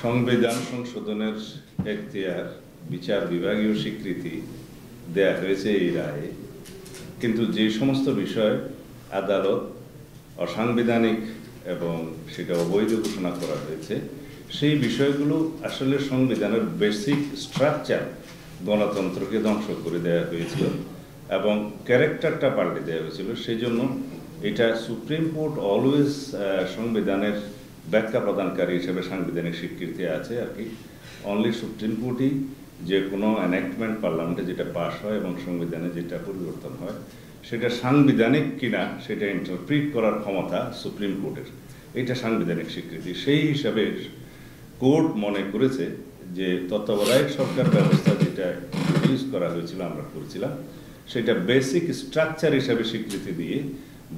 সংবিধান সংশোধনের এখতিয়ার বিচার বিভাগীয় স্বীকৃতি দেয়া হয়েছে এই রায়ে, কিন্তু যে সমস্ত বিষয় আদালত অসাংবিধানিক এবং সেটা অবৈধ ঘোষণা করা হয়েছে, সেই বিষয়গুলো আসলে সংবিধানের বেসিক স্ট্রাকচার গণতন্ত্রকে ধ্বংস করে দেওয়া হয়েছিল এবং ক্যারেক্টারটা পাল্টে দেওয়া হয়েছিল। সেই জন্য এটা সুপ্রিম কোর্ট অলওয়েজ সংবিধানের ব্যাখ্যা প্রদানকারী হিসেবে সাংবিধানিক স্বীকৃতি আছে আর কি। অনলি সুপ্রিম কোর্টই যে কোনো এনাক্টমেন্ট পার্লামেন্টে যেটা পাস হয় এবং সংবিধানে যেটা পরিবর্তন হয় সেটা সাংবিধানিক কিনা সেটা ইন্টারপ্রিট করার ক্ষমতা সুপ্রিম কোর্টের। এটা সাংবিধানিক স্বীকৃতি। সেই হিসাবে কোর্ট মনে করেছে যে তত্ত্বাবধায়ক সরকার ব্যবস্থা যেটা ইউজ করা হয়েছিল, আমরা করেছিলাম, সেটা বেসিক স্ট্রাকচার হিসাবে স্বীকৃতি দিয়ে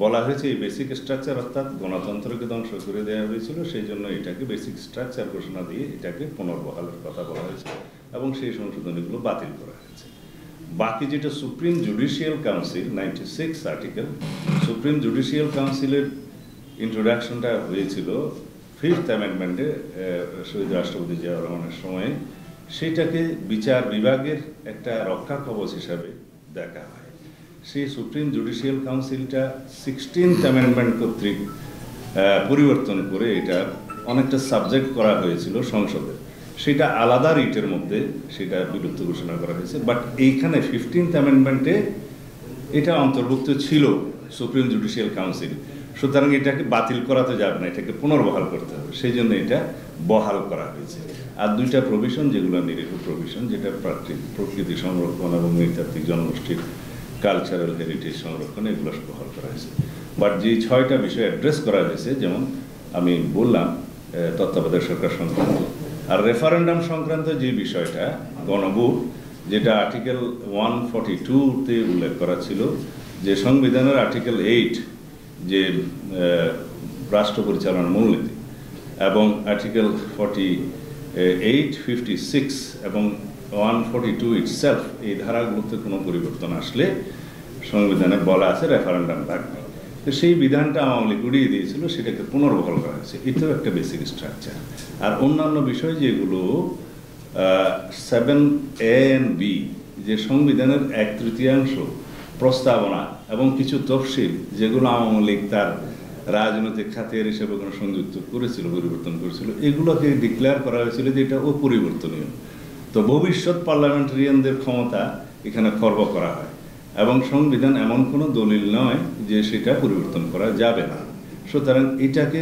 বলা হয়েছে এই বেসিক স্ট্রাকচার অর্থাৎ গণতন্ত্রকে ধ্বংস করে দেওয়া হয়েছিল, সেই জন্য এটাকে বেসিক স্ট্রাকচার ঘোষণা দিয়ে এটাকে পুনর্বহালের কথা বলা হয়েছে এবং সেই সংশোধনীগুলো বাতিল করা হয়েছে। বাকি যেটা supreme judicial council 96 article, supreme judicial কাউন্সিলের ইন্ট্রোডাকশনটা হয়েছিল 5th অ্যামেন্ডমেন্টে শহীদ রাষ্ট্রপতি জিয়াউর রহমানের সময়ে। সেটাকে বিচার বিভাগের একটা রক্ষা কবচ হিসাবে দেখা হয়। সেই সুপ্রিম জুডিশিয়াল কাউন্সিলটা 16th অ্যামেন্ডমেন্ট কর্তৃক পরিবর্তন করে এটা অনেকটা সাবজেক্ট করা হয়েছিল সংসদে। সেটা আলাদা রিটের মধ্যে সেটা বিলুপ্ত ঘোষণা করা হয়েছে, বাট এইখানে 15th অ্যামেন্ডমেন্টে এটা অন্তর্ভুক্ত ছিল সুপ্রিম জুডিশিয়াল কাউন্সিল। সুতরাং এটাকে বাতিল করা তো যাবে না, এটাকে পুনর্বহাল করতে হবে, সেই জন্য এটা বহাল করা হয়েছে। আর দুইটা প্রভিশন যেগুলো নিরীহ প্রভিশন, যেটা প্রকৃতি সংরক্ষণ এবং নৃতাত্ত্বিক জনগোষ্ঠীর কালচারাল হেরিটেজ সংরক্ষণ, এগুলো বহাল করা হয়েছে। বাট যে 6টা বিষয় অ্যাড্রেস করা হয়েছে, যেমন আমি বললাম তত্ত্বাবধায়ক সরকার সংক্রান্ত আর রেফারেন্ডাম সংক্রান্ত যে বিষয়টা গণভোট, যেটা আর্টিকেল 142-তে উল্লেখ করা ছিল যে সংবিধানের আর্টিকেল 8 যে রাষ্ট্র পরিচালনার মূলনীতি এবং আর্টিকেল 48, 56 এবং 142 ইটসেলফ, এই ধারাগুলোতে কোনো পরিবর্তন আসলে সংবিধানে বলা আছে রেফারেন্ডাম থাকবে। তো সেই বিধানটা আওয়ামী লীগ উড়িয়ে দিয়েছিল, সেটাকে পুনর্বহাল করা হয়েছে। এটাও একটা বেসিক স্ট্রাকচার। আর অন্যান্য বিষয় যেগুলো 7A and B, যে সংবিধানের 1/3 প্রস্তাবনা এবং কিছু তফসিল যেগুলো আওয়ামী লীগ তার রাজনৈতিক খাতের হিসেবে কোনো সংযুক্ত করেছিল, পরিবর্তন করেছিল, এগুলোকে ডিক্লেয়ার করা হয়েছিল যে এটা অপরিবর্তনীয়। তো ভবিষ্যৎ পার্লামেন্টারিয়ানদের ক্ষমতা এখানে খর্ব করা হয় এবং সংবিধান এমন কোনো দলিল নয় যে সেটা পরিবর্তন করা যাবে না। সুতরাং এটাকে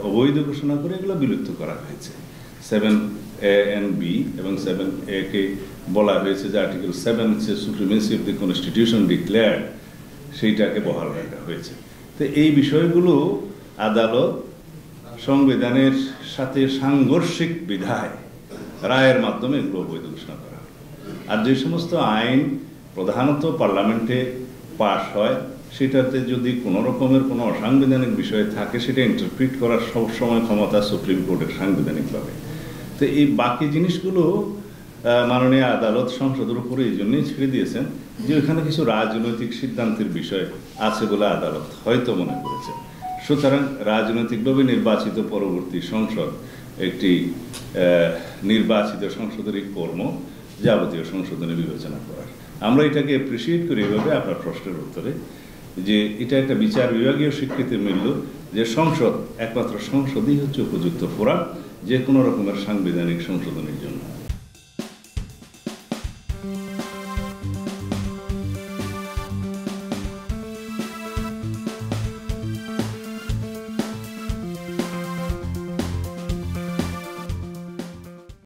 অবৈধ ঘোষণা করে এগুলো বিলুপ্ত করা হয়েছে। 7A and B এবং 7A কে বলা হয়েছে যে আর্টিকেল 7 হচ্ছে supremacy of the constitution declared, সেইটাকে বহাল রাখা হয়েছে। তো এই বিষয়গুলো আদালত সংবিধানের সাথে সাংঘর্ষিক বিধায় রায়ের মাধ্যমে এগুলো অবৈধ ঘোষণা করা হয়। আর যে সমস্ত আইন প্রধানত পার্লামেন্টে পাশ হয়, সেটাতে যদি কোনো রকমের কোনো অসাংবিধানিক বিষয় থাকে, সেটা ইন্টারপ্রিট করার সবসময় ক্ষমতা সুপ্রিম কোর্টের সাংবিধানিকভাবে। তো এই বাকি জিনিসগুলো মাননীয় আদালত সংসদের উপরে এই জন্যই ছেড়ে দিয়েছেন যে ওইখানে কিছু রাজনৈতিক সিদ্ধান্তের বিষয় আছে বলে আদালত হয়তো মনে করেছে। সুতরাং রাজনৈতিকভাবে নির্বাচিত পরবর্তী সংসদ একটি নির্বাচিত সংসদেরই কর্ম যাবতীয় সংশোধনী বিবেচনা করার। আমরা এটাকে অ্যাপ্রিসিয়েট করি এভাবে আপনার প্রশ্নের উত্তরে যে এটা একটা বিচার বিভাগীয় স্বীকৃতির মূল্য, যে সংসদ, একমাত্র সংসদই হচ্ছে উপযুক্ত ফোরাম যে কোনো রকমের সাংবিধানিক সংশোধনের জন্য।